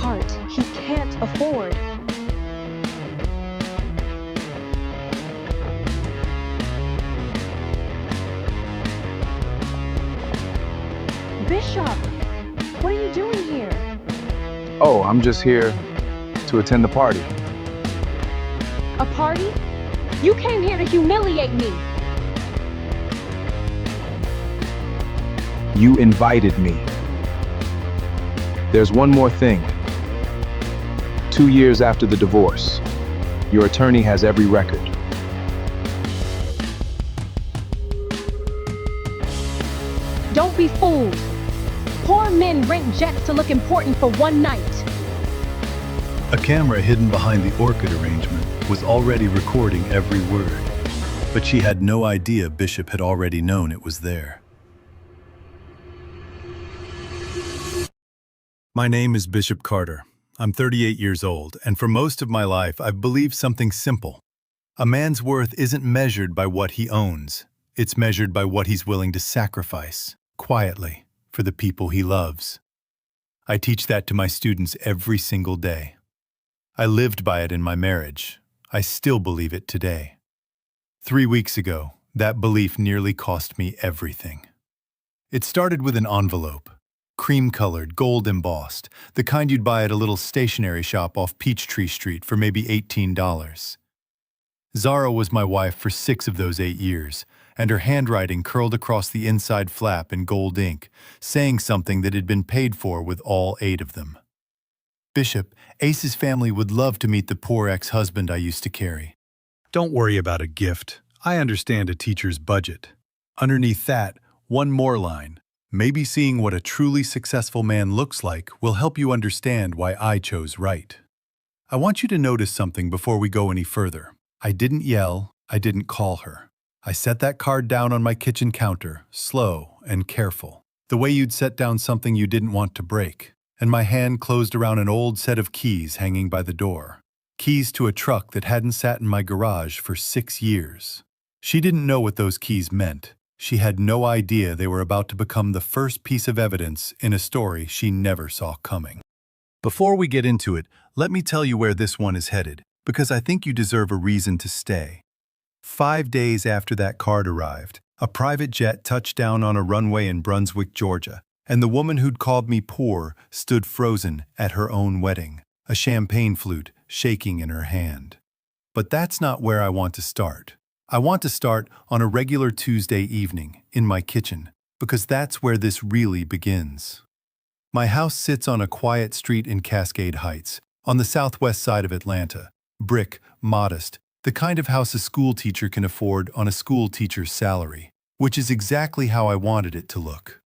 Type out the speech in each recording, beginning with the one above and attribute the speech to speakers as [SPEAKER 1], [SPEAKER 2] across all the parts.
[SPEAKER 1] part he can't afford. Bishop, what are you doing here?
[SPEAKER 2] Oh, I'm just here to attend the party.
[SPEAKER 1] A party? You came here to humiliate me.
[SPEAKER 2] You invited me. There's one more thing. 2 years after the divorce, your attorney has every record.
[SPEAKER 1] Don't be fooled. Poor men rent jets to look important for one night.
[SPEAKER 3] A camera hidden behind the orchid arrangement was already recording every word, but she had no idea Bishop had already known it was there. My name is Bishop Carter. I'm 38 years old, and for most of my life I've believed something simple. A man's worth isn't measured by what he owns. It's measured by what he's willing to sacrifice, quietly, for the people he loves. I teach that to my students every single day. I lived by it in my marriage. I still believe it today. 3 weeks ago, that belief nearly cost me everything. It started with an envelope, cream-colored, gold-embossed, the kind you'd buy at a little stationery shop off Peachtree Street for maybe $18. Zara was my wife for 6 of those 8 years, and her handwriting curled across the inside flap in gold ink, saying something that had been paid for with all 8 of them. Bishop, Ace's family would love to meet the poor ex-husband I used to carry. Don't worry about a gift. I understand a teacher's budget. Underneath that, one more line. Maybe seeing what a truly successful man looks like will help you understand why I chose right. I want you to notice something before we go any further. I didn't yell, I didn't call her. I set that card down on my kitchen counter, slow and careful, the way you'd set down something you didn't want to break, and my hand closed around an old set of keys hanging by the door. Keys to a truck that hadn't sat in my garage for 6 years. She didn't know what those keys meant. She had no idea they were about to become the first piece of evidence in a story she never saw coming. Before we get into it, let me tell you where this one is headed, because I think you deserve a reason to stay. 5 days after that card arrived, a private jet touched down on a runway in Brunswick, Georgia, and the woman who'd called me poor stood frozen at her own wedding, a champagne flute shaking in her hand. But that's not where I want to start. I want to start on a regular Tuesday evening in my kitchen, because that's where this really begins. My house sits on a quiet street in Cascade Heights, on the southwest side of Atlanta. Brick, modest, the kind of house a school teacher can afford on a school teacher's salary, which is exactly how I wanted it to look.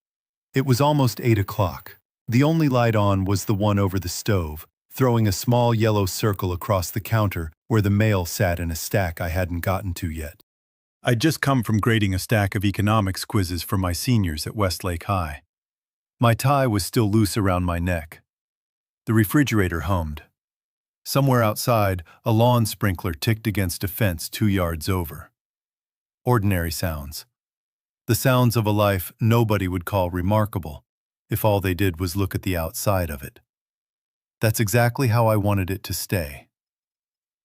[SPEAKER 3] It was almost 8 o'clock. The only light on was the one over the stove, throwing a small yellow circle across the counter where the mail sat in a stack I hadn't gotten to yet. I'd just come from grading a stack of economics quizzes for my seniors at Westlake High. My tie was still loose around my neck. The refrigerator hummed. Somewhere outside, a lawn sprinkler ticked against a fence 2 yards over. Ordinary sounds. The sounds of a life nobody would call remarkable, if all they did was look at the outside of it. That's exactly how I wanted it to stay.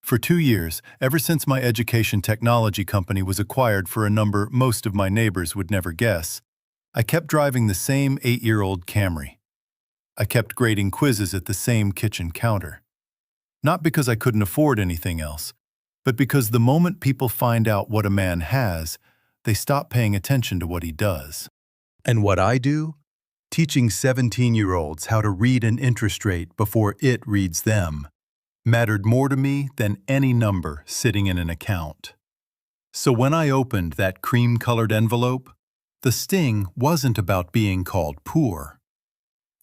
[SPEAKER 3] For 2 years, ever since my education technology company was acquired for a number most of my neighbors would never guess, I kept driving the same 8-year-old Camry. I kept grading quizzes at the same kitchen counter. Not because I couldn't afford anything else, but because the moment people find out what a man has, they stop paying attention to what he does. And what I do? Teaching 17-year-olds how to read an interest rate before it reads them mattered more to me than any number sitting in an account. So when I opened that cream-colored envelope, the sting wasn't about being called poor.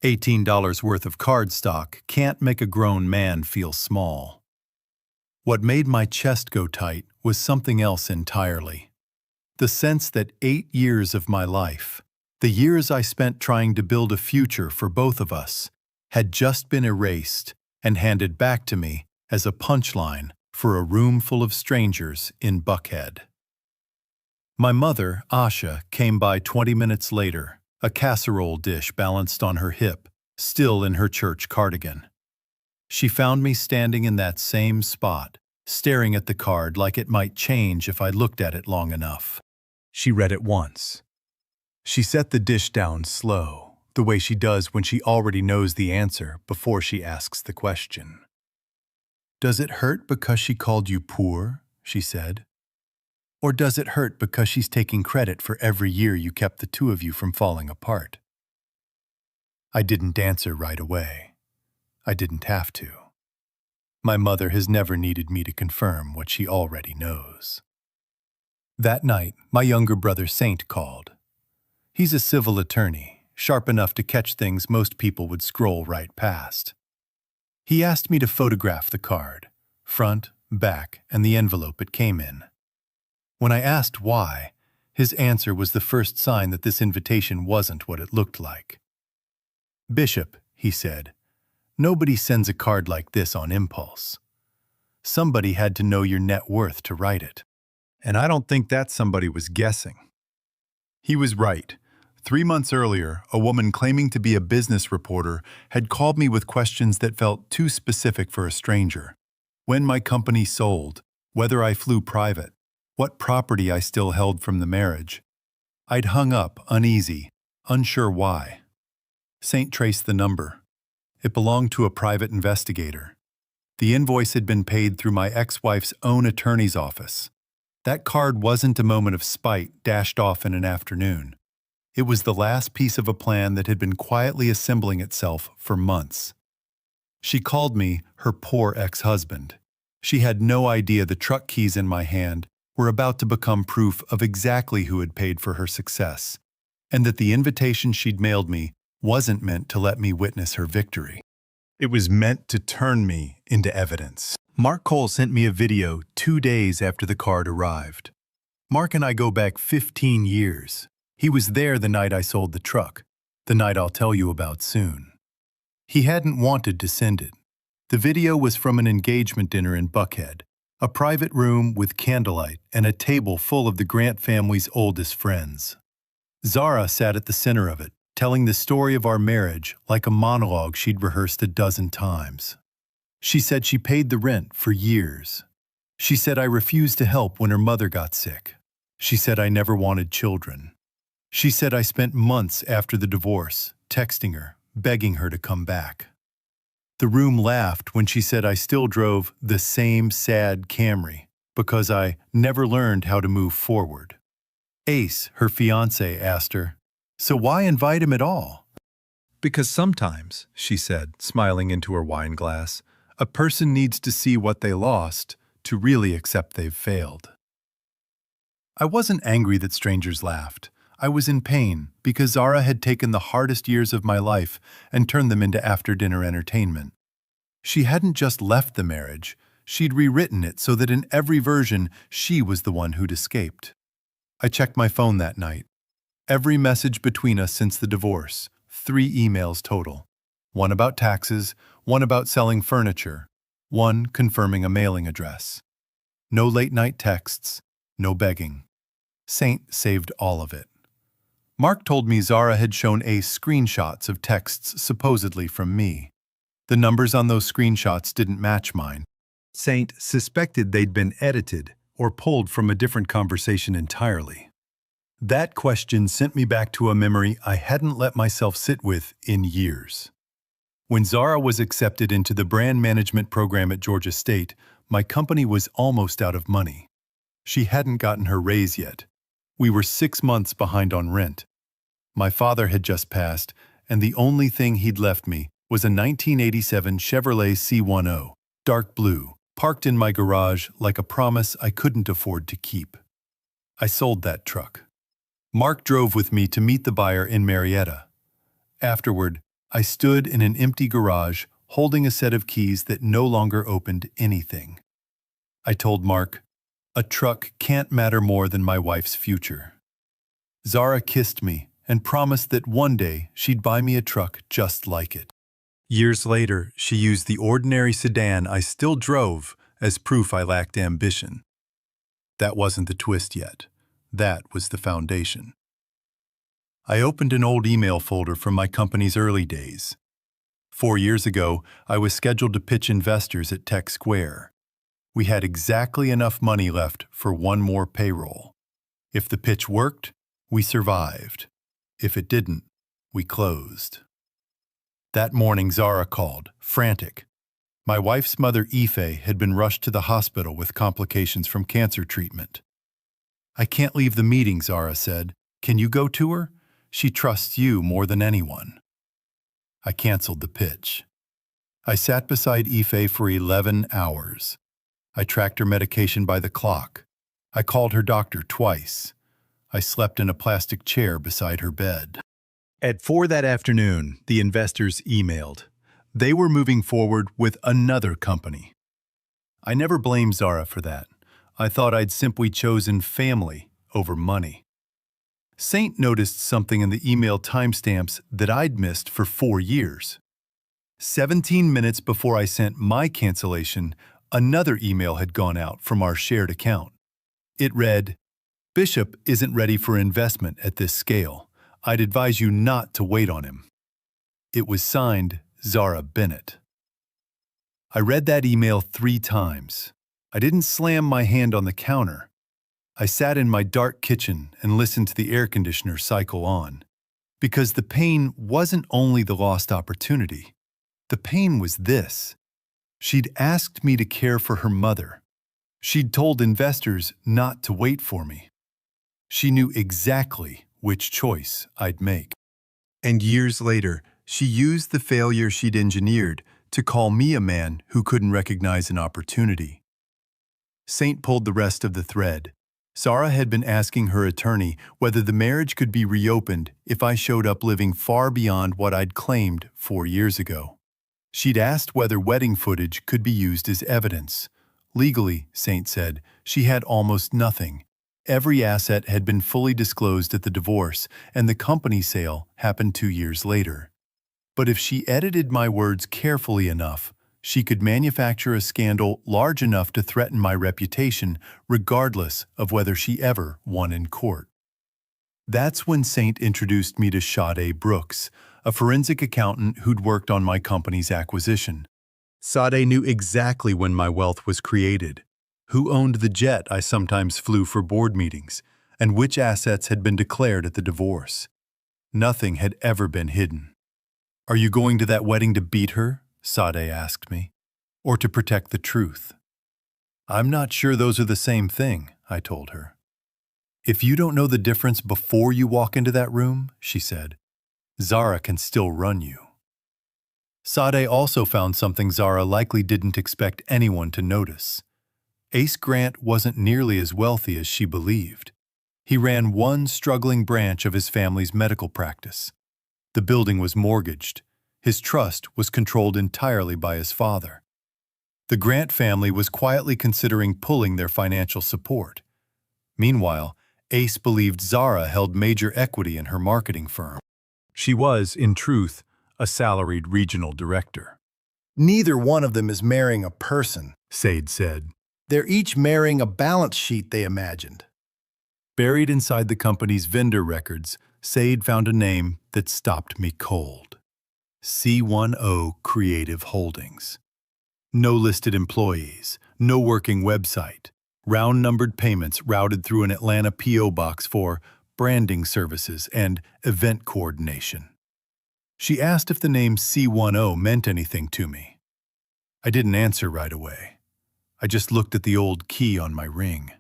[SPEAKER 3] $18 worth of cardstock can't make a grown man feel small. What made my chest go tight was something else entirely. The sense that 8 years of my life, the years I spent trying to build a future for both of us, had just been erased and handed back to me as a punchline for a room full of strangers in Buckhead. My mother, Asha, came by 20 minutes later, a casserole dish balanced on her hip, still in her church cardigan. She found me standing in that same spot, staring at the card like it might change if I looked at it long enough. She read it once. She set the dish down slow, the way she does when she already knows the answer before she asks the question. "Does it hurt because she called you poor?" she said. "Or does it hurt because she's taking credit for every year you kept the two of you from falling apart?" I didn't answer right away. I didn't have to. My mother has never needed me to confirm what she already knows. That night, my younger brother Saint called. He's a civil attorney, sharp enough to catch things most people would scroll right past. He asked me to photograph the card, front, back, and the envelope it came in. When I asked why, his answer was the first sign that this invitation wasn't what it looked like. "Bishop," he said, "nobody sends a card like this on impulse. Somebody had to know your net worth to write it." And I don't think that somebody was guessing. He was right. 3 months earlier, a woman claiming to be a business reporter had called me with questions that felt too specific for a stranger. When my company sold, whether I flew private, what property I still held from the marriage. I'd hung up, uneasy, unsure why. Saint traced the number. It belonged to a private investigator. The invoice had been paid through my ex-wife's own attorney's office. That card wasn't a moment of spite dashed off in an afternoon. It was the last piece of a plan that had been quietly assembling itself for months. She called me her poor ex-husband. She had no idea the truck keys in my hand were about to become proof of exactly who had paid for her success, and that the invitation she'd mailed me wasn't meant to let me witness her victory. It was meant to turn me into evidence. Mark Cole sent me a video 2 days after the card arrived. Mark and I go back 15 years. He was there the night I sold the truck, the night I'll tell you about soon. He hadn't wanted to send it. The video was from an engagement dinner in Buckhead, a private room with candlelight and a table full of the Grant family's oldest friends. Zara sat at the center of it, telling the story of our marriage like a monologue she'd rehearsed a dozen times. She said she paid the rent for years. She said I refused to help when her mother got sick. She said I never wanted children. She said I spent months after the divorce, texting her, begging her to come back. The room laughed when she said I still drove the same sad Camry because I never learned how to move forward. Ace, her fiancé, asked her, "So why invite him at all?" "Because sometimes," she said, smiling into her wine glass, "a person needs to see what they lost to really accept they've failed." I wasn't angry that strangers laughed. I was in pain because Zara had taken the hardest years of my life and turned them into after-dinner entertainment. She hadn't just left the marriage, she'd rewritten it so that in every version she was the one who'd escaped. I checked my phone that night. Every message between us since the divorce, 3 emails total. One about taxes, one about selling furniture, one confirming a mailing address. No late-night texts, no begging. Saint saved all of it. Mark told me Zara had shown Ace screenshots of texts supposedly from me. The numbers on those screenshots didn't match mine. Saint suspected they'd been edited or pulled from a different conversation entirely. That question sent me back to a memory I hadn't let myself sit with in years. When Zara was accepted into the brand management program at Georgia State, my company was almost out of money. She hadn't gotten her raise yet. We were 6 months behind on rent. My father had just passed, and the only thing he'd left me was a 1987 Chevrolet C10, dark blue, parked in my garage like a promise I couldn't afford to keep. I sold that truck. Mark drove with me to meet the buyer in Marietta. Afterward, I stood in an empty garage holding a set of keys that no longer opened anything. I told Mark, "A truck can't matter more than my wife's future." Zara kissed me and promised that one day she'd buy me a truck just like it. Years later, she used the ordinary sedan I still drove as proof I lacked ambition. That wasn't the twist yet. That was the foundation. I opened an old email folder from my company's early days. 4 years ago, I was scheduled to pitch investors at Tech Square. We had exactly enough money left for one more payroll. If the pitch worked, we survived. If it didn't, we closed. That morning, Zara called, frantic. My wife's mother, Epha, had been rushed to the hospital with complications from cancer treatment. "I can't leave the meeting," Zara said. "Can you go to her? She trusts you more than anyone." I canceled the pitch. I sat beside Epha for 11 hours. I tracked her medication by the clock. I called her doctor twice. I slept in a plastic chair beside her bed. At 4 that afternoon, the investors emailed. They were moving forward with another company. I never blamed Zara for that. I thought I'd simply chosen family over money. Saint noticed something in the email timestamps that I'd missed for 4 years. 17 minutes before I sent my cancellation, another email had gone out from our shared account. It read, "Bishop isn't ready for investment at this scale. I'd advise you not to wait on him." It was signed Zara Bennett. I read that email 3 times. I didn't slam my hand on the counter. I sat in my dark kitchen and listened to the air conditioner cycle on. Because the pain wasn't only the lost opportunity. The pain was this. She'd asked me to care for her mother. She'd told investors not to wait for me. She knew exactly which choice I'd make. And years later, she used the failure she'd engineered to call me a man who couldn't recognize an opportunity. Saint pulled the rest of the thread. Zara had been asking her attorney whether the marriage could be reopened if I showed up living far beyond what I'd claimed 4 years ago. She'd asked whether wedding footage could be used as evidence. Legally, Saint said, she had almost nothing. Every asset had been fully disclosed at the divorce, and the company sale happened 2 years later. But if she edited my words carefully enough, she could manufacture a scandal large enough to threaten my reputation, regardless of whether she ever won in court. That's when Saint introduced me to Sade Brooks, a forensic accountant who'd worked on my company's acquisition. Sade knew exactly when my wealth was created, who owned the jet I sometimes flew for board meetings, and which assets had been declared at the divorce. Nothing had ever been hidden. "Are you going to that wedding to beat her?" Sade asked me. "Or to protect the truth?" "I'm not sure those are the same thing," I told her. "If you don't know the difference before you walk into that room," she said, "Zara can still run you." Sade also found something Zara likely didn't expect anyone to notice. Ace Grant wasn't nearly as wealthy as she believed. He ran one struggling branch of his family's medical practice. The building was mortgaged. His trust was controlled entirely by his father. The Grant family was quietly considering pulling their financial support. Meanwhile, Ace believed Zara held major equity in her marketing firm. She was, in truth, a salaried regional director.
[SPEAKER 4] "Neither one of them is marrying a person,"
[SPEAKER 3] Sade said.
[SPEAKER 4] "They're each marrying a balance sheet they imagined."
[SPEAKER 3] Buried inside the company's vendor records, Sade found a name that stopped me cold. C10 Creative Holdings. No listed employees, no working website, round-numbered payments routed through an Atlanta P.O. box for branding services and event coordination. She asked if the name C10 meant anything to me. I didn't answer right away. I just looked at the old key on my ring.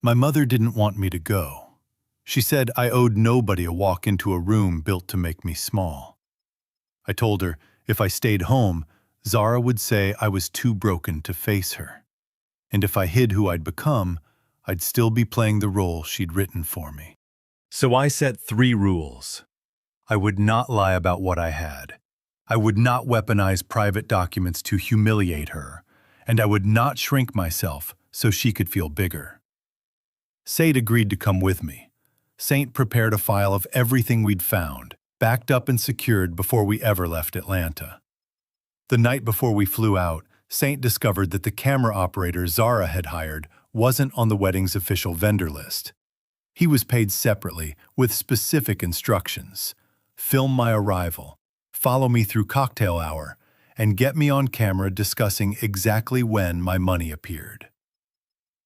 [SPEAKER 3] My mother didn't want me to go. She said I owed nobody a walk into a room built to make me small. I told her if I stayed home, Zara would say I was too broken to face her. And if I hid who I'd become, I'd still be playing the role she'd written for me. So I set 3 rules. I would not lie about what I had. I would not weaponize private documents to humiliate her. And I would not shrink myself so she could feel bigger. Sade agreed to come with me. Saint prepared a file of everything we'd found, backed up and secured before we ever left Atlanta. The night before we flew out, Saint discovered that the camera operator Zara had hired wasn't on the wedding's official vendor list. He was paid separately with specific instructions. Film my arrival. follow me through cocktail hour, and get me on camera discussing exactly when my money appeared.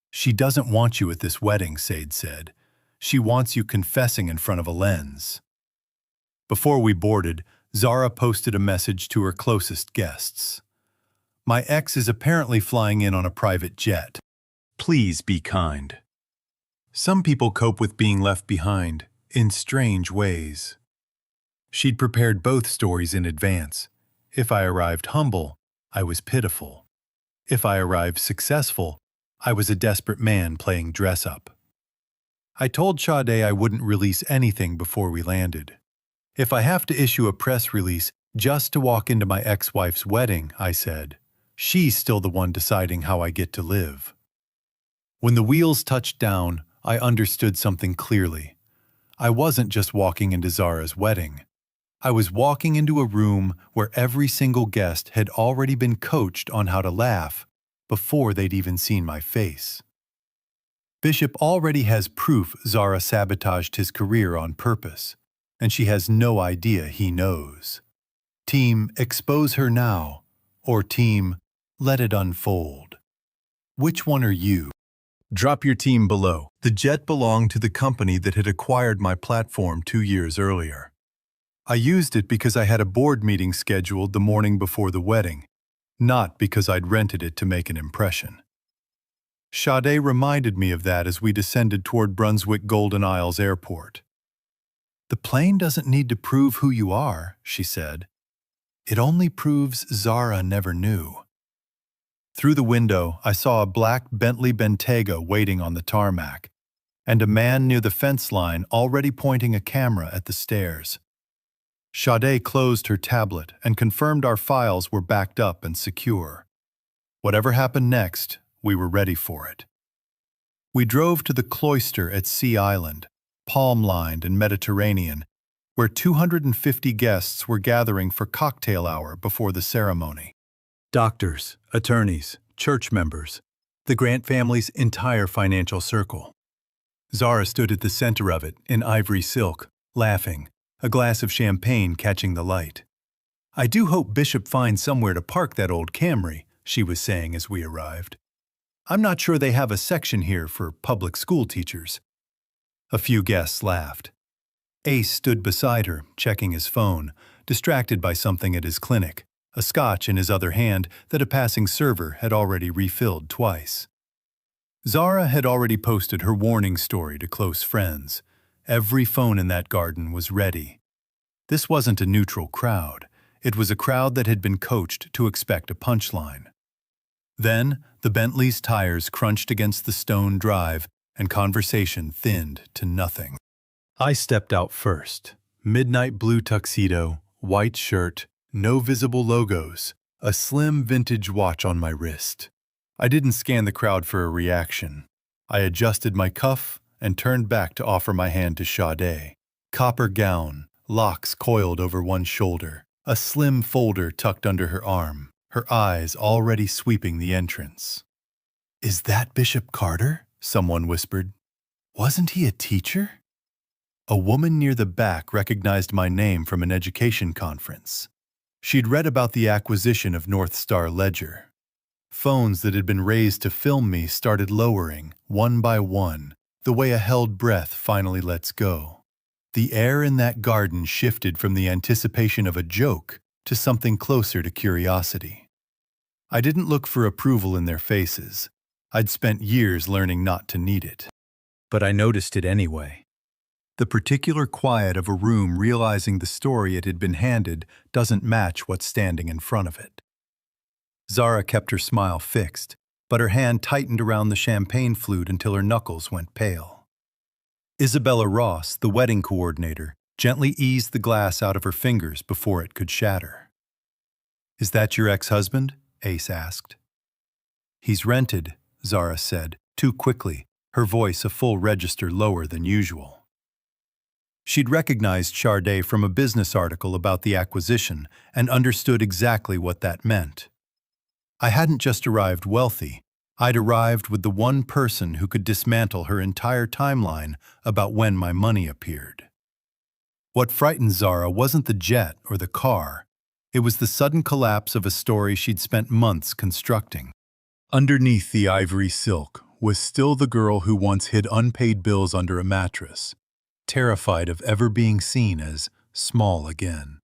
[SPEAKER 3] She doesn't want you at this wedding, Sade said. She wants you confessing in front of a lens. Before we boarded, Zara posted a message to her closest guests. My ex is apparently flying in on a private jet. Please be kind. Some people cope with being left behind in strange ways. She'd prepared both stories in advance. If I arrived humble, I was pitiful. If I arrived successful, I was a desperate man playing dress-up. I told Sade I wouldn't release anything before we landed. If I have to issue a press release just to walk into my ex-wife's wedding, I said, she's still the one deciding how I get to live. When the wheels touched down, I understood something clearly. I wasn't just walking into Zara's wedding. I was walking into a room where every single guest had already been coached on how to laugh before they'd even seen my face. Bishop already has proof Zara sabotaged his career on purpose, and she has no idea he knows. Team, expose her now, or team, let it unfold. Which one are you? Drop your team below. The jet belonged to the company that had acquired my platform 2 years earlier. I used it because I had a board meeting scheduled the morning before the wedding, not because I'd rented it to make an impression. Sade reminded me of that as we descended toward Brunswick Golden Isles Airport. The plane doesn't need to prove who you are, she said. It only proves Zara never knew. Through the window, I saw a black Bentley Bentayga waiting on the tarmac, and a man near the fence line already pointing a camera at the stairs. Sade closed her tablet and confirmed our files were backed up and secure. Whatever happened next, we were ready for it. We drove to the cloister at Sea Island, palm-lined and Mediterranean, where 250 guests were gathering for cocktail hour before the ceremony. Doctors, attorneys, church members, the Grant family's entire financial circle. Zara stood at the center of it in ivory silk, laughing, a glass of champagne catching the light. I do hope Bishop finds somewhere to park that old Camry, she was saying as we arrived. I'm not sure they have a section here for public school teachers. A few guests laughed. Ace stood beside her, checking his phone, distracted by something at his clinic, a scotch in his other hand that a passing server had already refilled twice. Zara had already posted her warning story to close friends. Every phone in that garden was ready. This wasn't a neutral crowd. It was a crowd that had been coached to expect a punchline. Then, the Bentley's tires crunched against the stone drive, and conversation thinned to nothing. I stepped out first. Midnight blue tuxedo, white shirt, no visible logos, a slim vintage watch on my wrist. I didn't scan the crowd for a reaction. I adjusted my cuff and turned back to offer my hand to Sade. Copper gown, locks coiled over one shoulder, a slim folder tucked under her arm, her eyes already sweeping the entrance. "Is that Bishop Carter?" someone whispered. "Wasn't he a teacher?" A woman near the back recognized my name from an education conference. She'd read about the acquisition of North Star Ledger. Phones that had been raised to film me started lowering, one by one, the way a held breath finally lets go. The air in that garden shifted from the anticipation of a joke to something closer to curiosity. I didn't look for approval in their faces. I'd spent years learning not to need it. But I noticed it anyway. The particular quiet of a room realizing the story it had been handed doesn't match what's standing in front of it. Zara kept her smile fixed, but her hand tightened around the champagne flute until her knuckles went pale. Isabella Ross, the wedding coordinator, gently eased the glass out of her fingers before it could shatter. "Is that your ex-husband?" Ace asked. "He's rented," Zara said, too quickly, her voice a full register lower than usual. She'd recognized Sade from a business article about the acquisition and understood exactly what that meant. I hadn't just arrived wealthy, I'd arrived with the one person who could dismantle her entire timeline about when my money appeared. What frightened Zara wasn't the jet or the car. It was the sudden collapse of a story she'd spent months constructing. Underneath the ivory silk was still the girl who once hid unpaid bills under a mattress, terrified of ever being seen as small again.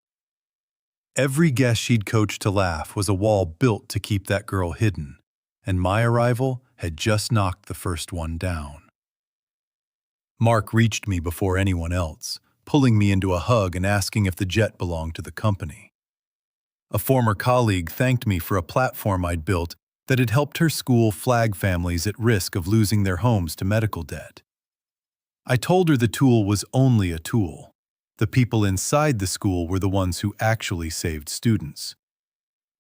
[SPEAKER 3] Every guest she'd coached to laugh was a wall built to keep that girl hidden, and my arrival had just knocked the first one down. Mark reached me before anyone else, pulling me into a hug and asking if the jet belonged to the company. A former colleague thanked me for a platform I'd built that had helped her school flag families at risk of losing their homes to medical debt. I told her the tool was only a tool. The people inside the school were the ones who actually saved students.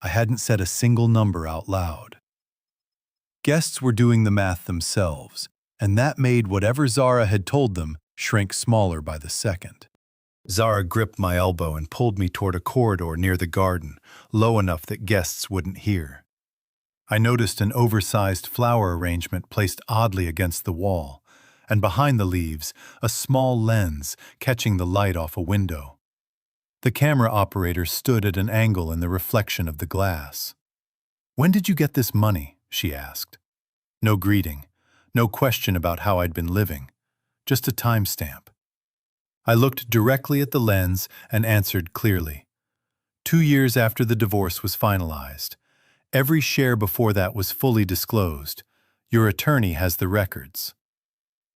[SPEAKER 3] I hadn't said a single number out loud. Guests were doing the math themselves, and that made whatever Zara had told them shrink smaller by the second. Zara gripped my elbow and pulled me toward a corridor near the garden, low enough that guests wouldn't hear. I noticed an oversized flower arrangement placed oddly against the wall, and behind the leaves, a small lens catching the light off a window. The camera operator stood at an angle in the reflection of the glass. "When did you get this money?" she asked. No greeting, no question about how I'd been living, just a timestamp. I looked directly at the lens and answered clearly. 2 years after the divorce was finalized. Every share before that was fully disclosed. Your attorney has the records.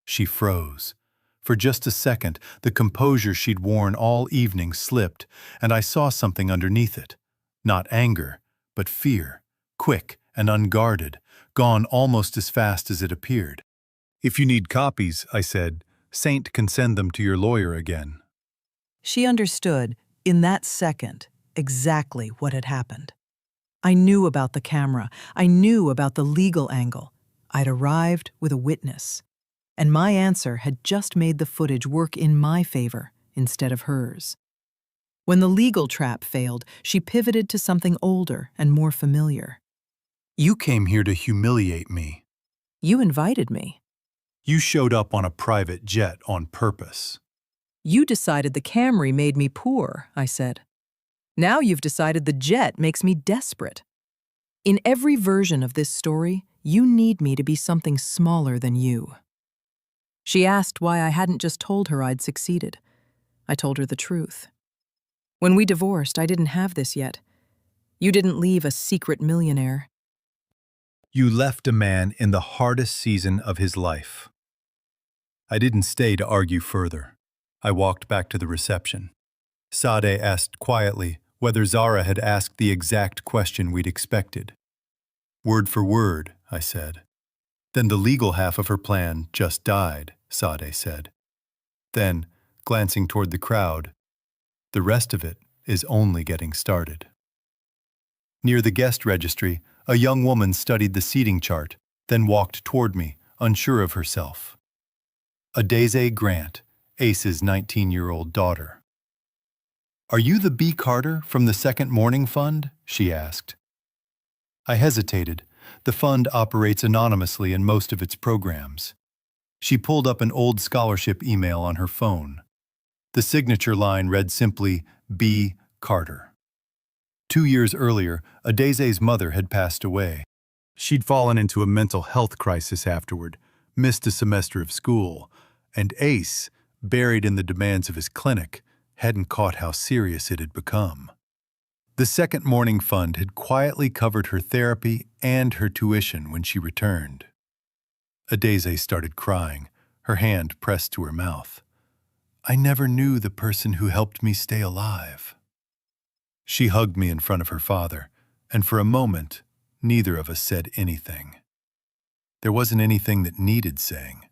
[SPEAKER 3] She froze. For just a second, the composure she'd worn all evening slipped, and I saw something underneath it. Not anger, but fear, quick and unguarded, gone almost as fast as it appeared. "If you need copies," I said, "Saint can send them to your lawyer again."
[SPEAKER 5] She understood, in that second, exactly what had happened. I knew about the camera. I knew about the legal angle. I'd arrived with a witness. And my answer had just made the footage work in my favor instead of hers. When the legal trap failed, she pivoted to something older and more familiar.
[SPEAKER 3] "You came here to humiliate me.
[SPEAKER 5] You invited me.
[SPEAKER 3] You showed up on a private jet on purpose."
[SPEAKER 5] You decided the Camry made me poor, I said. Now you've decided the jet makes me desperate. In every version of this story, you need me to be something smaller than you. She asked why I hadn't just told her I'd succeeded. I told her the truth. When we divorced, I didn't have this yet. You didn't leave a secret millionaire.
[SPEAKER 3] You left a man in the hardest season of his life. I didn't stay to argue further. I walked back to the reception. Sade asked quietly whether Zara had asked the exact question we'd expected. "Word for word," I said. "Then the legal half of her plan just died," Sade said. Then, glancing toward the crowd, "The rest of it is only getting started." Near the guest registry, a young woman studied the seating chart, then walked toward me, unsure of herself. Adeze Grant, Ace's 19-year-old daughter. "Are you the B. Carter from the Second Morning Fund?" she asked. I hesitated. The fund operates anonymously in most of its programs. She pulled up an old scholarship email on her phone. The signature line read simply, B. Carter. 2 years earlier, Adeze's mother had passed away. She'd fallen into a mental health crisis afterward, missed a semester of school, and Ace, buried in the demands of his clinic, hadn't caught how serious it had become. The Second Morning Fund had quietly covered her therapy and her tuition when she returned. Adeze started crying, her hand pressed to her mouth. "I never knew the person who helped me stay alive." She hugged me in front of her father, and for a moment, neither of us said anything. There wasn't anything that needed saying.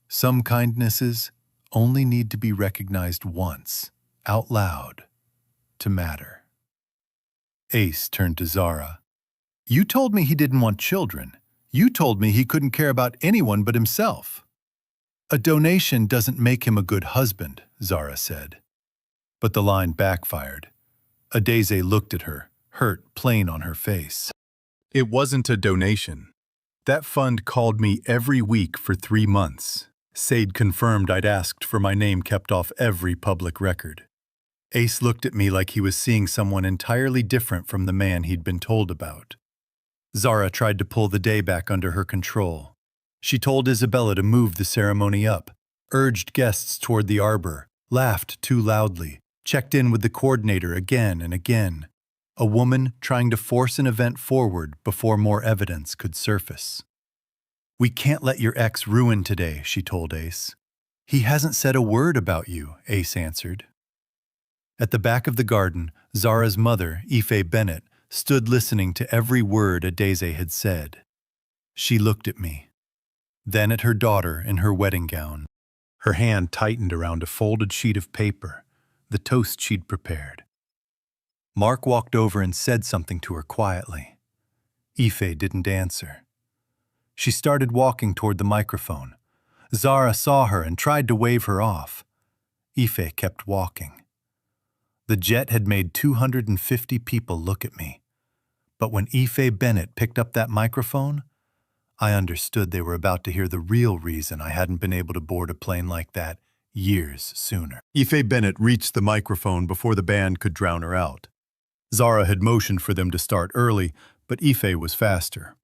[SPEAKER 3] Some kindnesses only need to be recognized once, out loud, to matter. Ace turned to Zara. "You told me he didn't want children. You told me he couldn't care about anyone but himself." "A donation doesn't make him a good husband," Zara said. But the line backfired. Adeze looked at her, hurt plain on her face. "It wasn't a donation. That fund called me every week for 3 months. Sade confirmed I'd asked for my name kept off every public record. Ace looked at me like he was seeing someone entirely different from the man he'd been told about. Zara tried to pull the day back under her control. She told Isabella to move the ceremony up, urged guests toward the arbor, laughed too loudly, checked in with the coordinator again and again. A woman trying to force an event forward before more evidence could surface. "We can't let your ex ruin today," she told Ace. "He hasn't said a word about you," Ace answered. At the back of the garden, Zara's mother, Epha Bennett, stood listening to every word Adeze had said. She looked at me, then at her daughter in her wedding gown. Her hand tightened around a folded sheet of paper, the toast she'd prepared. Mark walked over and said something to her quietly. Epha didn't answer. She started walking toward the microphone. Zara saw her and tried to wave her off. Epha kept walking. The jet had made 250 people look at me. But when Epha Bennett picked up that microphone, I understood they were about to hear the real reason I hadn't been able to board a plane like that years sooner. Epha Bennett reached the microphone before the band could drown her out. Zara had motioned for them to start early, but Epha was faster.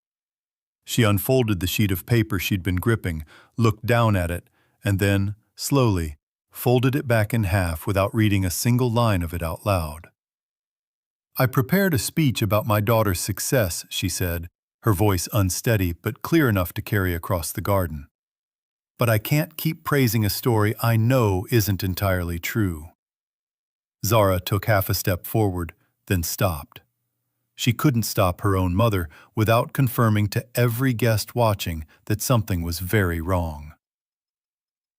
[SPEAKER 3] She unfolded the sheet of paper she'd been gripping, looked down at it, and then, slowly, folded it back in half without reading a single line of it out loud. "I prepared a speech about my daughter's success," she said, her voice unsteady but clear enough to carry across the garden. "But I can't keep praising a story I know isn't entirely true." Zara took half a step forward, then stopped. She couldn't stop her own mother without confirming to every guest watching that something was very wrong.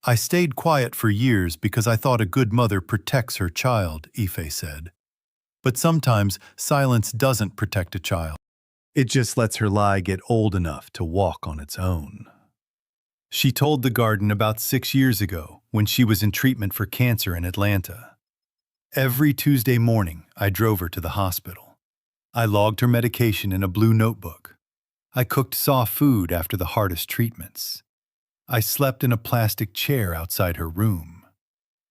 [SPEAKER 3] "I stayed quiet for years because I thought a good mother protects her child," Epha said. "But sometimes silence doesn't protect a child. It just lets her lie get old enough to walk on its own." She told the garden about 6 years ago when she was in treatment for cancer in Atlanta. Every Tuesday morning, I drove her to the hospital. I logged her medication in a blue notebook. I cooked soft food after the hardest treatments. I slept in a plastic chair outside her room.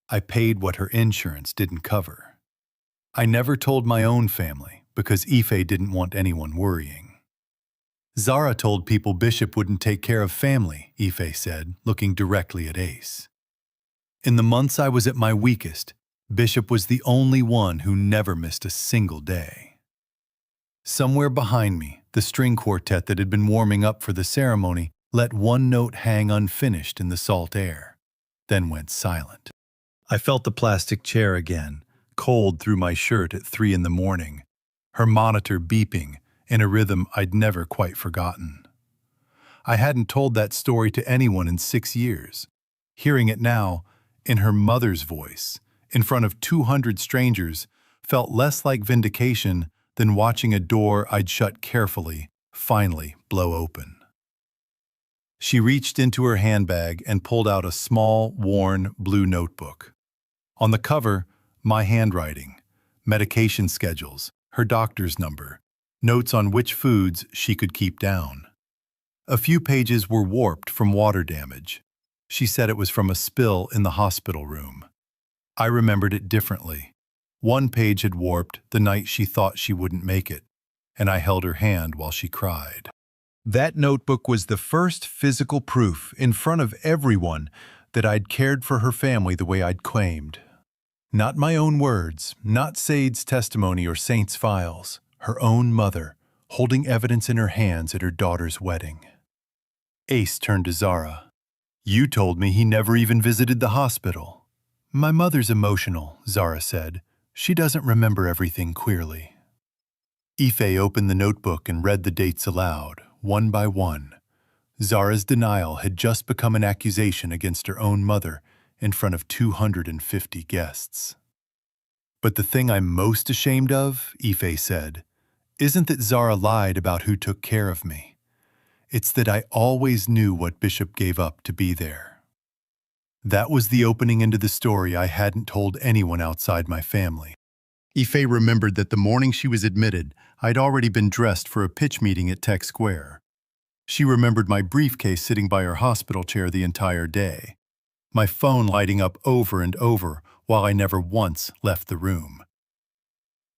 [SPEAKER 3] I paid what her insurance didn't cover. I never told my own family because Epha didn't want anyone worrying. "Zara told people Bishop wouldn't take care of family," Epha said, looking directly at Ace. "In the months I was at my weakest, Bishop was the only one who never missed a single day." Somewhere behind me, the string quartet that had been warming up for the ceremony let one note hang unfinished in the salt air, then went silent. I felt the plastic chair again, cold through my shirt at 3 a.m, her monitor beeping in a rhythm I'd never quite forgotten. I hadn't told that story to anyone in 6 years. Hearing it now, in her mother's voice, in front of 200 strangers, felt less like vindication than watching a door I'd shut carefully finally blow open. She reached into her handbag and pulled out a small, worn, blue notebook. On the cover, my handwriting, medication schedules, her doctor's number, notes on which foods she could keep down. A few pages were warped from water damage. She said it was from a spill in the hospital room. I remembered it differently. One page had warped the night she thought she wouldn't make it, and I held her hand while she cried. That notebook was the first physical proof in front of everyone that I'd cared for her family the way I'd claimed. Not my own words, not Sade's testimony or Saint's files, her own mother, holding evidence in her hands at her daughter's wedding. Ace turned to Zara. "You told me he never even visited the hospital." "My mother's emotional," Zara said. "She doesn't remember everything clearly." Epha opened the notebook and read the dates aloud, one by one. Zara's denial had just become an accusation against her own mother in front of 250 guests. "But the thing I'm most ashamed of," Epha said, "isn't that Zara lied about who took care of me. It's that I always knew what Bishop gave up to be there." That was the opening into the story I hadn't told anyone outside my family. Epha remembered that the morning she was admitted, I'd already been dressed for a pitch meeting at Tech Square. She remembered my briefcase sitting by her hospital chair the entire day, my phone lighting up over and over while I never once left the room.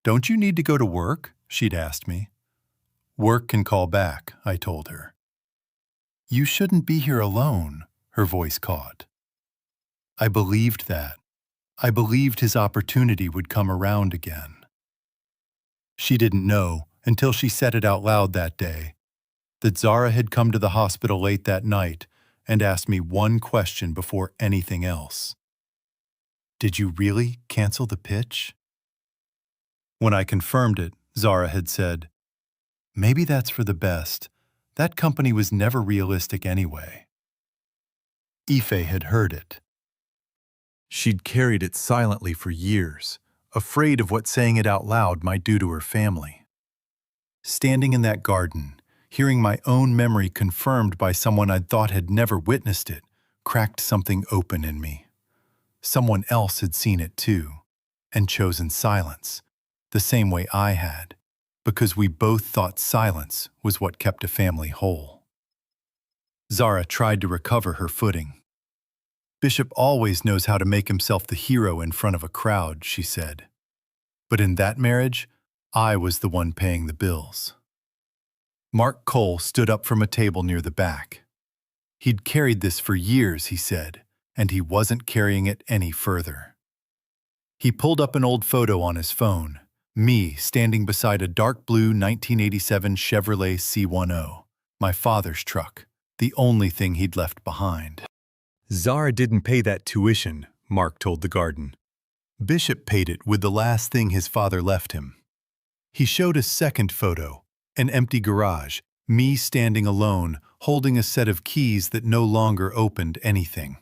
[SPEAKER 3] "Don't you need to go to work?" she'd asked me. "Work can call back," I told her. "You shouldn't be here alone," her voice caught. I believed that. I believed his opportunity would come around again. She didn't know, until she said it out loud that day, that Zara had come to the hospital late that night and asked me one question before anything else. "Did you really cancel the pitch?" When I confirmed it, Zara had said, "Maybe that's for the best. That company was never realistic anyway." Epha had heard it. She'd carried it silently for years, afraid of what saying it out loud might do to her family. Standing in that garden, hearing my own memory confirmed by someone I'd thought had never witnessed it, cracked something open in me. Someone else had seen it too, and chosen silence, the same way I had, because we both thought silence was what kept a family whole. Zara tried to recover her footing. "Bishop always knows how to make himself the hero in front of a crowd," she said. "But in that marriage, I was the one paying the bills." Mark Cole stood up from a table near the back. He'd carried this for years, he said, and he wasn't carrying it any further. He pulled up an old photo on his phone, me standing beside a dark blue 1987 Chevrolet C10, my father's truck, the only thing he'd left behind. "Zara didn't pay that tuition," Mark told the garden. "Bishop paid it with the last thing his father left him." He showed a second photo, an empty garage, me standing alone, holding a set of keys that no longer opened anything.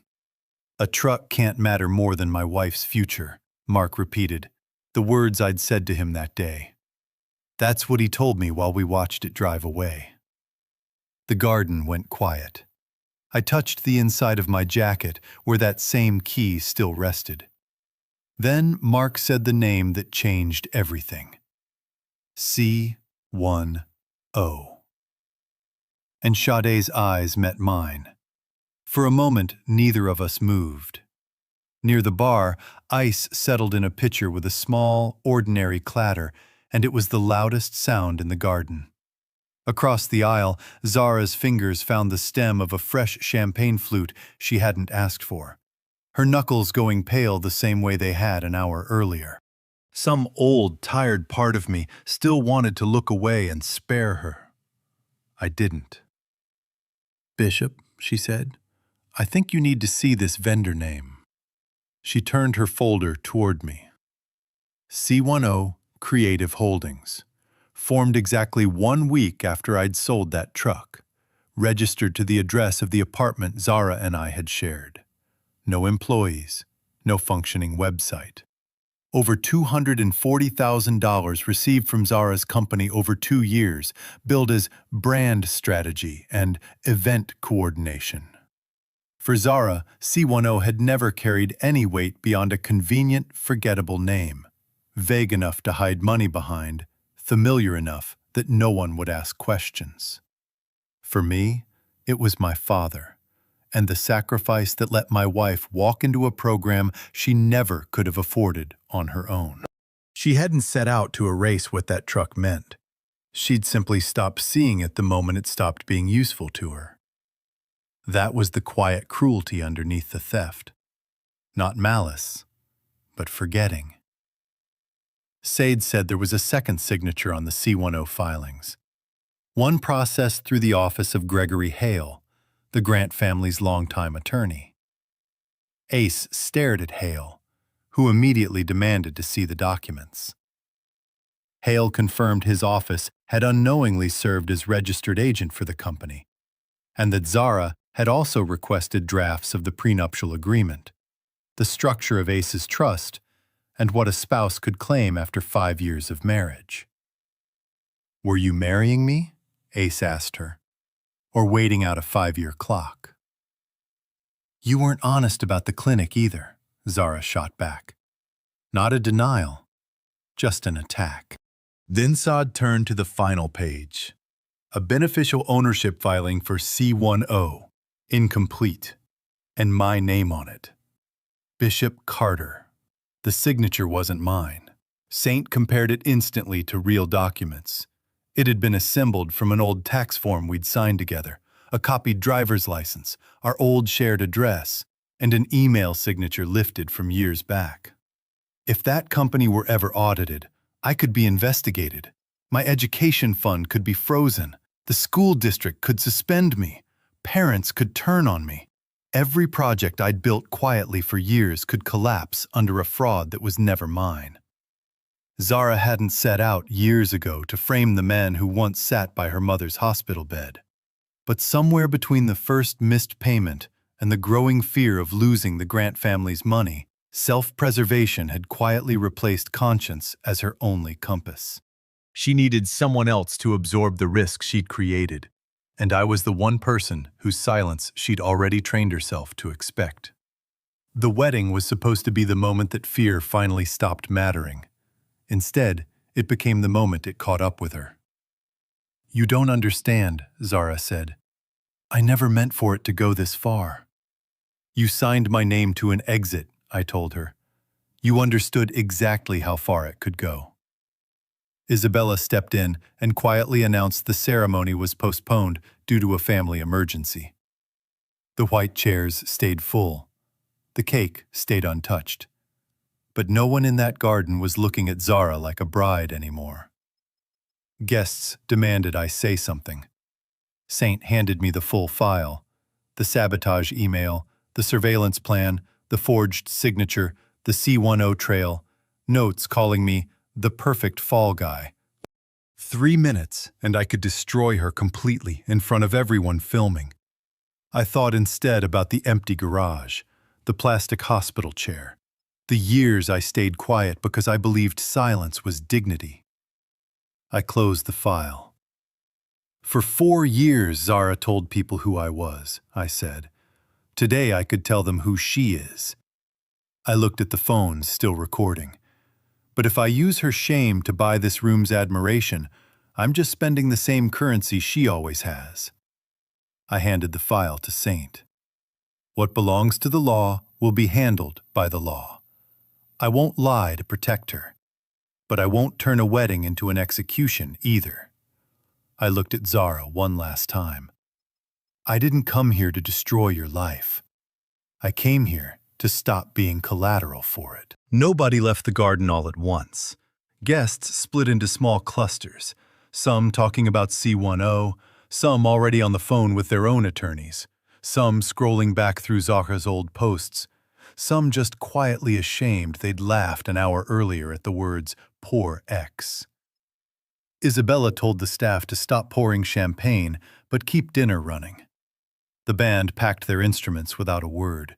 [SPEAKER 3] "A truck can't matter more than my wife's future," Mark repeated, the words I'd said to him that day. That's what he told me while we watched it drive away. The garden went quiet. I touched the inside of my jacket where that same key still rested. Then Mark said the name that changed everything. C10. And Sade's eyes met mine. For a moment, neither of us moved. Near the bar, ice settled in a pitcher with a small, ordinary clatter, and it was the loudest sound in the garden. Across the aisle, Zara's fingers found the stem of a fresh champagne flute she hadn't asked for, her knuckles going pale the same way they had an hour earlier. Some old, tired part of me still wanted to look away and spare her. I didn't. "Bishop," she said, "I think you need to see this vendor name." She turned her folder toward me. C10 Creative Holdings. Formed exactly 1 week after I'd sold that truck, registered to the address of the apartment Zara and I had shared. No employees, no functioning website. Over $240,000 received from Zara's company over 2 years, billed as brand strategy and event coordination. For Zara, C10 had never carried any weight beyond a convenient, forgettable name, vague enough to hide money behind, familiar enough that no one would ask questions. For me, it was my father, and the sacrifice that let my wife walk into a program she never could have afforded on her own. She hadn't set out to erase what that truck meant. She'd simply stopped seeing it the moment it stopped being useful to her. That was the quiet cruelty underneath the theft. Not malice, but forgetting. Sade said there was a second signature on the C10 filings. One processed through the office of Gregory Hale, the Grant family's longtime attorney. Ace stared at Hale, who immediately demanded to see the documents. Hale confirmed his office had unknowingly served as registered agent for the company, and that Zara had also requested drafts of the prenuptial agreement, the structure of Ace's trust, and what a spouse could claim after 5 years of marriage. "Were you marrying me?" Ace asked her, "or waiting out a 5-year clock?" "You weren't honest about the clinic either," Zara shot back. Not a denial, just an attack. Then Saad turned to the final page. a beneficial ownership filing for C10, incomplete, and my name on it. Bishop Carter. The signature wasn't mine. Saint compared it instantly to real documents. It had been assembled from an old tax form we'd signed together, a copied driver's license, our old shared address, and an email signature lifted from years back. If that company were ever audited, I could be investigated. My education fund could be frozen. The school district could suspend me. Parents could turn on me. Every project I'd built quietly for years could collapse under a fraud that was never mine. Zara hadn't set out years ago to frame the man who once sat by her mother's hospital bed. But somewhere between the first missed payment and the growing fear of losing the Grant family's money, self-preservation had quietly replaced conscience as her only compass. She needed someone else to absorb the risk she'd created, and I was the one person whose silence she'd already trained herself to expect. The wedding was supposed to be the moment that fear finally stopped mattering. Instead, it became the moment it caught up with her. "You don't understand," Zara said. "I never meant for it to go this far." "You signed my name to an exit," I told her. "You understood exactly how far it could go." Isabella stepped in and quietly announced the ceremony was postponed due to a family emergency. The white chairs stayed full. The cake stayed untouched. But no one in that garden was looking at Zara like a bride anymore. Guests demanded I say something. Saint handed me the full file, the sabotage email, the surveillance plan, the forged signature, the C10 trail, notes calling me the perfect fall guy. 3 minutes, and I could destroy her completely in front of everyone filming. I thought instead about the empty garage, the plastic hospital chair, the years I stayed quiet because I believed silence was dignity. I closed the file. "For 4 years, Zara told people who I was," I said. "Today I could tell them who she is." I looked at the phone, still recording. But if I use her shame to buy this room's admiration, I'm just spending the same currency she always has. I handed the file to Saint. "What belongs to the law will be handled by the law. I won't lie to protect her, but I won't turn a wedding into an execution either." I looked at Zara one last time. "I didn't come here to destroy your life. I came here to stop being collateral for it." Nobody left the garden all at once. Guests split into small clusters, some talking about C10, some already on the phone with their own attorneys, some scrolling back through Zara's old posts, some just quietly ashamed they'd laughed an hour earlier at the words, "poor ex." Isabella told the staff to stop pouring champagne, but keep dinner running. The band packed their instruments without a word.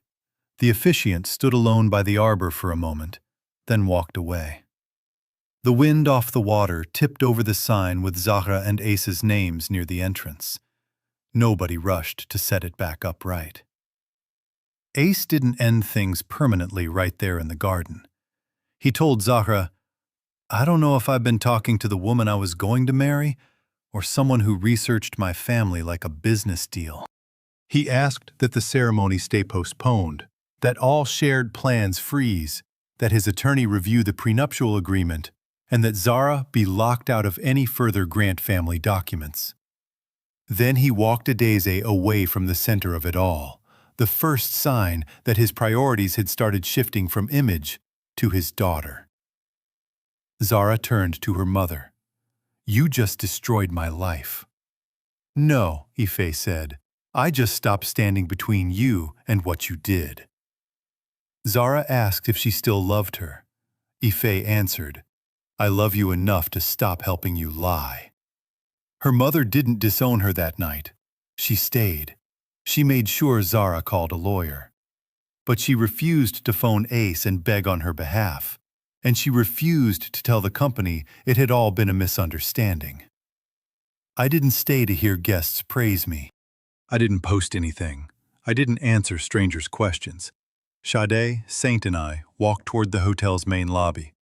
[SPEAKER 3] The officiant stood alone by the arbor for a moment, then walked away. The wind off the water tipped over the sign with Zahra and Ace's names near the entrance. Nobody rushed to set it back upright. Ace didn't end things permanently right there in the garden. He told Zahra, "I don't know if I've been talking to the woman I was going to marry, or someone who researched my family like a business deal." He asked that the ceremony stay postponed, that all shared plans freeze, that his attorney review the prenuptial agreement, and that Zara be locked out of any further Grant family documents. Then he walked Adeze away from the center of it all, the first sign that his priorities had started shifting from image to his daughter. Zara turned to her mother. "You just destroyed my life." "No," Epha said. "I just stopped standing between you and what you did." Zara asked if she still loved her. Epha answered, "I love you enough to stop helping you lie." Her mother didn't disown her that night. She stayed. She made sure Zara called a lawyer. But she refused to phone Ace and beg on her behalf. And she refused to tell the company it had all been a misunderstanding. I didn't stay to hear guests praise me. I didn't post anything. I didn't answer strangers' questions. Sade, Saint, and I walked toward the hotel's main lobby.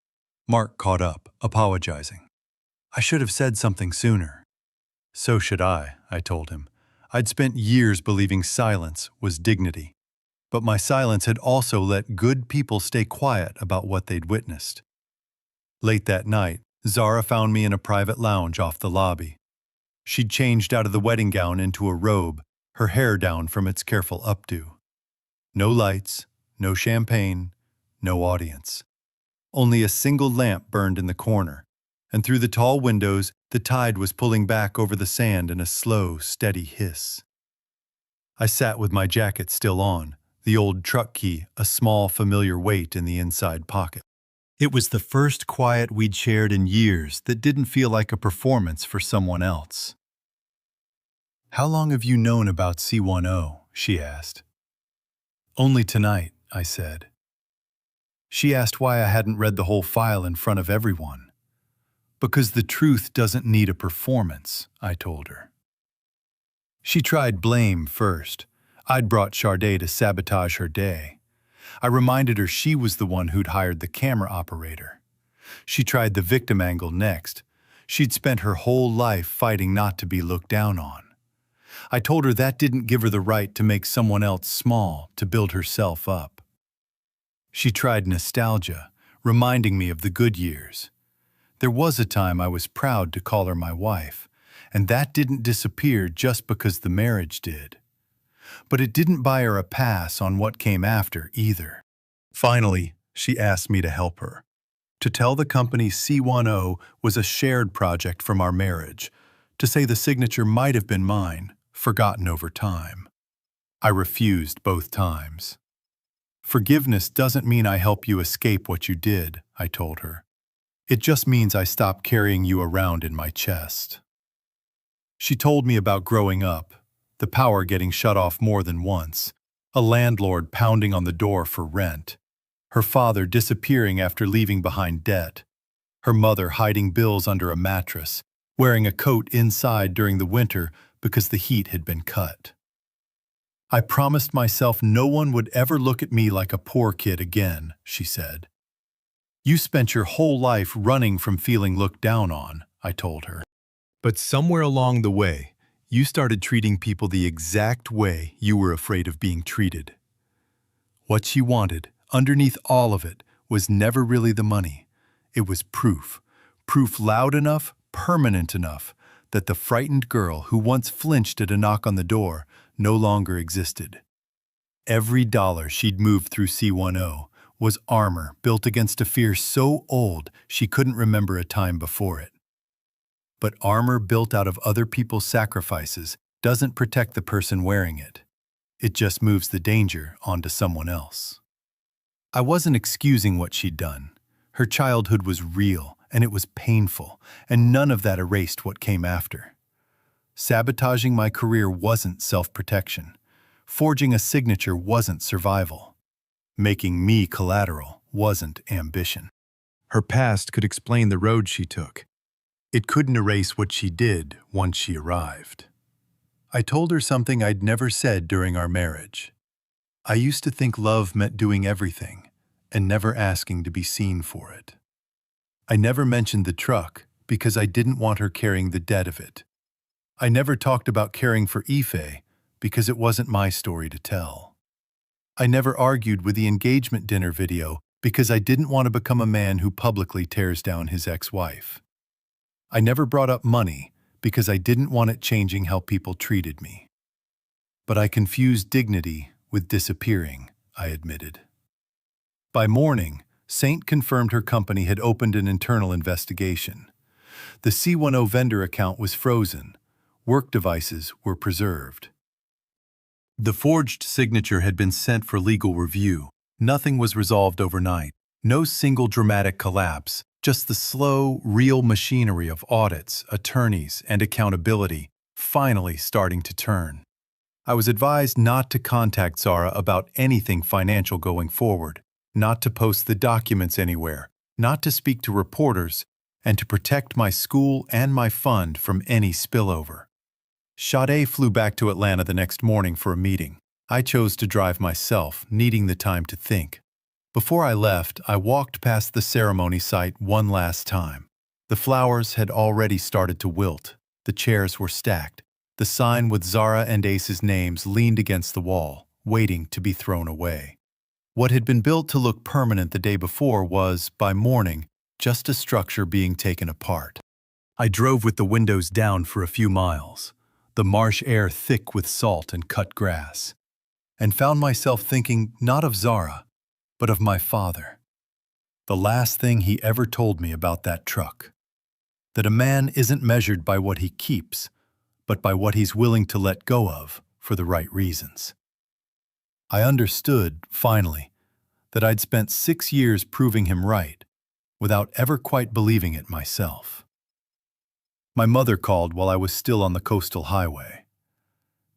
[SPEAKER 3] Mark caught up, apologizing. "I should have said something sooner." So should I told him. I'd spent years believing silence was dignity. But my silence had also let good people stay quiet about what they'd witnessed. Late that night, Zara found me in a private lounge off the lobby. She'd changed out of the wedding gown into a robe, her hair down from its careful updo. No lights, no champagne, no audience. Only a single lamp burned in the corner, and through the tall windows, the tide was pulling back over the sand in a slow, steady hiss. I sat with my jacket still on, the old truck key a small, familiar weight in the inside pocket. It was the first quiet we'd shared in years that didn't feel like a performance for someone else. "How long have you known about C10?" she asked. "Only tonight," I said. She asked why I hadn't read the whole file in front of everyone. "Because the truth doesn't need a performance," I told her. She tried blame first. I'd brought Sade to sabotage her day. I reminded her she was the one who'd hired the camera operator. She tried the victim angle next. She'd spent her whole life fighting not to be looked down on. I told her that didn't give her the right to make someone else small, to build herself up. She tried nostalgia, reminding me of the good years. There was a time I was proud to call her my wife, and that didn't disappear just because the marriage did. But it didn't buy her a pass on what came after either. Finally, she asked me to help her. To tell the company C10 was a shared project from our marriage. To say the signature might have been mine, forgotten over time. I refused both times. "Forgiveness doesn't mean I help you escape what you did," I told her. "It just means I stop carrying you around in my chest." She told me about growing up, the power getting shut off more than once, a landlord pounding on the door for rent, her father disappearing after leaving behind debt, her mother hiding bills under a mattress, wearing a coat inside during the winter because the heat had been cut. "I promised myself no one would ever look at me like a poor kid again," she said. "You spent your whole life running from feeling looked down on," I told her. "But somewhere along the way, you started treating people the exact way you were afraid of being treated." What she wanted, underneath all of it, was never really the money. It was proof. Proof loud enough, permanent enough, that the frightened girl who once flinched at a knock on the door no longer existed. Every dollar she'd moved through C10 was armor built against a fear so old she couldn't remember a time before it. But armor built out of other people's sacrifices doesn't protect the person wearing it. It just moves the danger onto someone else. I wasn't excusing what she'd done. Her childhood was real, and it was painful, and none of that erased what came after. Sabotaging my career wasn't self-protection. Forging a signature wasn't survival. Making me collateral wasn't ambition. Her past could explain the road she took. It couldn't erase what she did once she arrived. I told her something I'd never said during our marriage. I used to think love meant doing everything and never asking to be seen for it. I never mentioned the truck because I didn't want her carrying the debt of it. I never talked about caring for Epha because it wasn't my story to tell. I never argued with the engagement dinner video because I didn't want to become a man who publicly tears down his ex-wife. I never brought up money because I didn't want it changing how people treated me. But I confused dignity with disappearing, I admitted. By morning, Saint confirmed her company had opened an internal investigation. The C10 vendor account was frozen. Work devices were preserved. The forged signature had been sent for legal review. Nothing was resolved overnight. No single dramatic collapse, just the slow, real machinery of audits, attorneys, and accountability finally starting to turn. I was advised not to contact Zara about anything financial going forward, not to post the documents anywhere, not to speak to reporters, and to protect my school and my fund from any spillover. Sade flew back to Atlanta the next morning for a meeting. I chose to drive myself, needing the time to think. Before I left, I walked past the ceremony site one last time. The flowers had already started to wilt. The chairs were stacked. The sign with Zara and Ace's names leaned against the wall, waiting to be thrown away. What had been built to look permanent the day before was, by morning, just a structure being taken apart. I drove with the windows down for a few miles, the marsh air thick with salt and cut grass, and found myself thinking not of Zara, but of my father. The last thing he ever told me about that truck. That a man isn't measured by what he keeps, but by what he's willing to let go of for the right reasons. I understood, finally, that I'd spent 6 years proving him right, without ever quite believing it myself. My mother called while I was still on the coastal highway.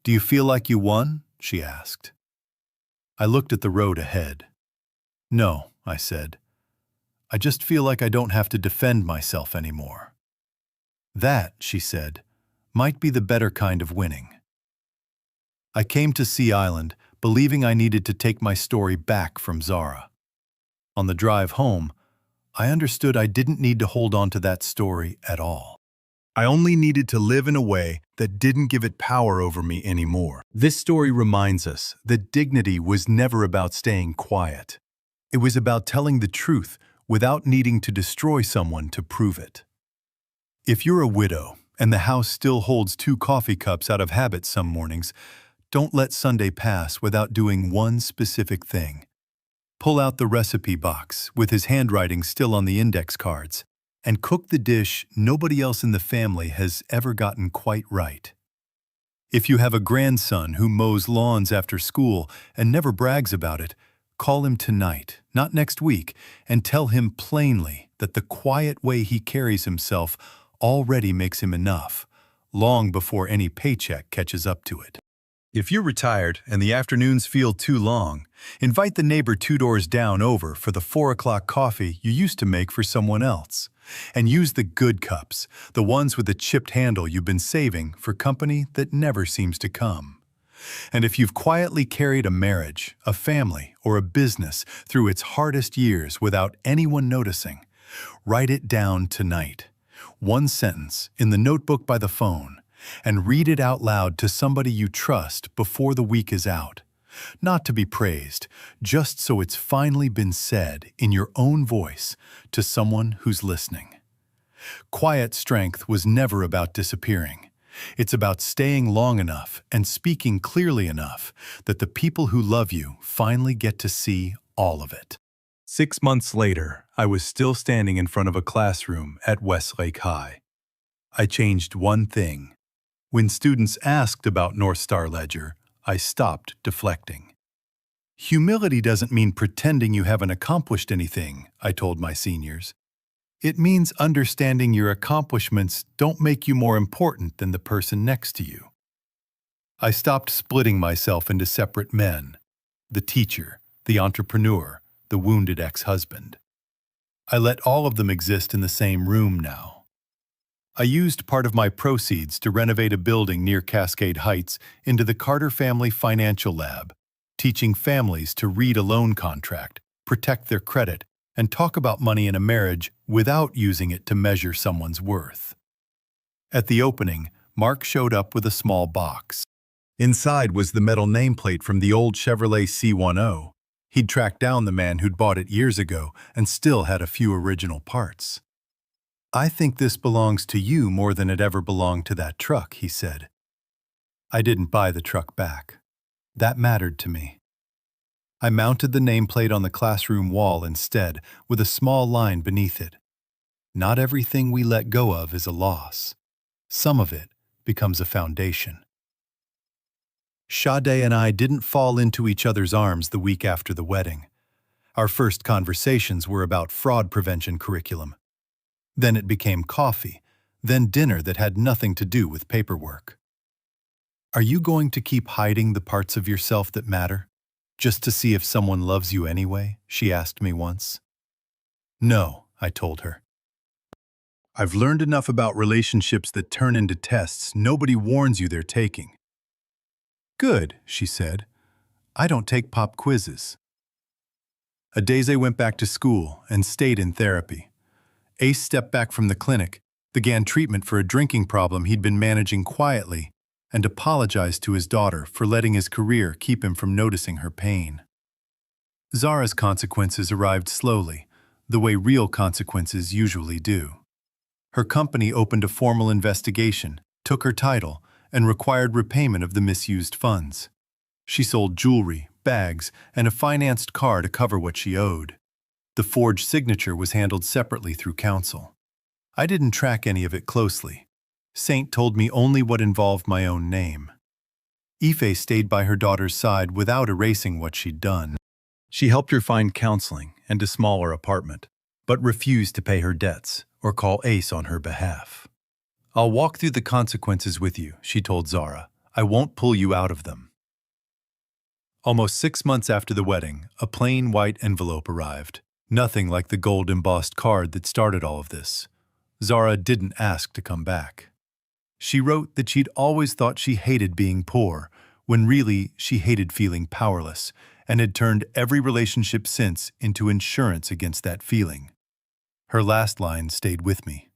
[SPEAKER 3] "Do you feel like you won?" she asked. I looked at the road ahead. "No," I said. "I just feel like I don't have to defend myself anymore." "That," she said, "might be the better kind of winning." I came to Sea Island believing I needed to take my story back from Zara. On the drive home, I understood I didn't need to hold on to that story at all. I only needed to live in a way that didn't give it power over me anymore. This story reminds us that dignity was never about staying quiet. It was about telling the truth without needing to destroy someone to prove it. If you're a widow and the house still holds 2 coffee cups out of habit some mornings, don't let Sunday pass without doing one specific thing. Pull out the recipe box with his handwriting still on the index cards and cook the dish nobody else in the family has ever gotten quite right. If you have a grandson who mows lawns after school and never brags about it, call him tonight, not next week, and tell him plainly that the quiet way he carries himself already makes him enough, long before any paycheck catches up to it. If you're retired and the afternoons feel too long, invite the neighbor 2 doors down over for the 4 o'clock coffee you used to make for someone else. And use the good cups, the ones with the chipped handle you've been saving for company that never seems to come. And if you've quietly carried a marriage, a family, or a business through its hardest years without anyone noticing, write it down tonight. One sentence in the notebook by the phone, and read it out loud to somebody you trust before the week is out. Not to be praised, just so it's finally been said in your own voice to someone who's listening. Quiet strength was never about disappearing. It's about staying long enough and speaking clearly enough that the people who love you finally get to see all of it. 6 months later, I was still standing in front of a classroom at Westlake High. I changed one thing. When students asked about North Star Ledger, I stopped deflecting. Humility doesn't mean pretending you haven't accomplished anything, I told my seniors. It means understanding your accomplishments don't make you more important than the person next to you. I stopped splitting myself into separate men, the teacher, the entrepreneur, the wounded ex-husband. I let all of them exist in the same room now. I used part of my proceeds to renovate a building near Cascade Heights into the Carter Family Financial Lab, teaching families to read a loan contract, protect their credit, and talk about money in a marriage without using it to measure someone's worth. At the opening, Mark showed up with a small box. Inside was the metal nameplate from the old Chevrolet C10. He'd tracked down the man who'd bought it years ago and still had a few original parts. "I think this belongs to you more than it ever belonged to that truck," he said. I didn't buy the truck back. That mattered to me. I mounted the nameplate on the classroom wall instead, with a small line beneath it. Not everything we let go of is a loss. Some of it becomes a foundation. Sade and I didn't fall into each other's arms the week after the wedding. Our first conversations were about fraud prevention curriculum. Then it became coffee, then dinner that had nothing to do with paperwork. "Are you going to keep hiding the parts of yourself that matter, just to see if someone loves you anyway?" she asked me once. "No," I told her. "I've learned enough about relationships that turn into tests nobody warns you they're taking." "Good," she said. "I don't take pop quizzes." Adeze went back to school and stayed in therapy. Ace stepped back from the clinic, began treatment for a drinking problem he'd been managing quietly, and apologized to his daughter for letting his career keep him from noticing her pain. Zara's consequences arrived slowly, the way real consequences usually do. Her company opened a formal investigation, took her title, and required repayment of the misused funds. She sold jewelry, bags, and a financed car to cover what she owed. The forged signature was handled separately through counsel. I didn't track any of it closely. Saint told me only what involved my own name. Epha stayed by her daughter's side without erasing what she'd done. She helped her find counseling and a smaller apartment, but refused to pay her debts or call Ace on her behalf. "I'll walk through the consequences with you," she told Zara. "I won't pull you out of them." Almost 6 months after the wedding, a plain white envelope arrived. Nothing like the gold-embossed card that started all of this. Zara didn't ask to come back. She wrote that she'd always thought she hated being poor, when really she hated feeling powerless, and had turned every relationship since into insurance against that feeling. Her last line stayed with me.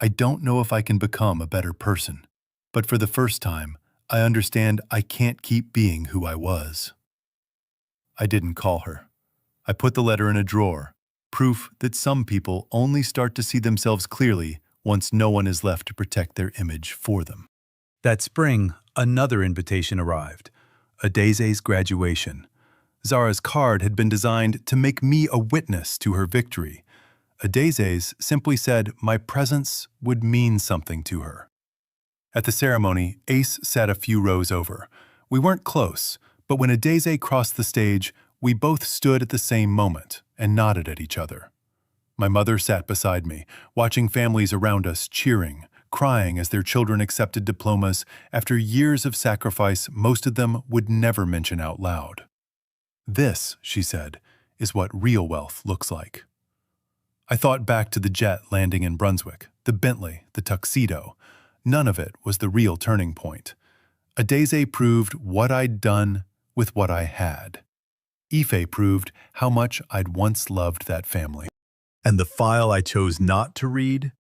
[SPEAKER 3] "I don't know if I can become a better person, but for the first time, I understand I can't keep being who I was." I didn't call her. I put the letter in a drawer, proof that some people only start to see themselves clearly once no one is left to protect their image for them. That spring, another invitation arrived, Adaize's graduation. Zara's card had been designed to make me a witness to her victory. Adaize's simply said my presence would mean something to her. At the ceremony, Ace sat a few rows over. We weren't close, but when Adaize crossed the stage, we both stood at the same moment and nodded at each other. My mother sat beside me, watching families around us cheering, crying as their children accepted diplomas after years of sacrifice most of them would never mention out loud. "This," she said, "is what real wealth looks like." I thought back to the jet landing in Brunswick, the Bentley, the tuxedo. None of it was the real turning point. Adaize proved what I'd done with what I had. Epha proved how much I'd once loved that family. And the file I chose not to read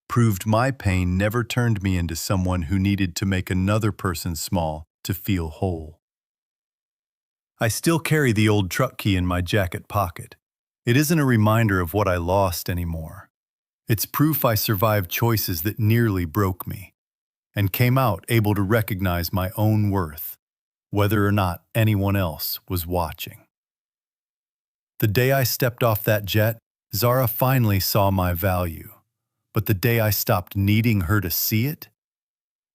[SPEAKER 3] proved my pain never turned me into someone who needed to make another person small to feel whole. I still carry the old truck key in my jacket pocket. It isn't a reminder of what I lost anymore. It's proof I survived choices that nearly broke me, and came out able to recognize my own worth, whether or not anyone else was watching. The day I stepped off that jet, Zara finally saw my value. But the day I stopped needing her to see it,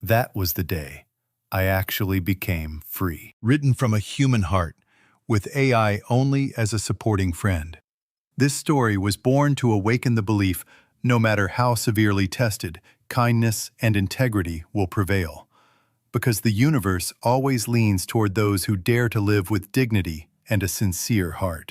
[SPEAKER 3] that was the day I actually became free. Written from a human heart, with AI only as a supporting friend. This story was born to awaken the belief, no matter how severely tested, kindness and integrity will prevail. Because the universe always leans toward those who dare to live with dignity and a sincere heart.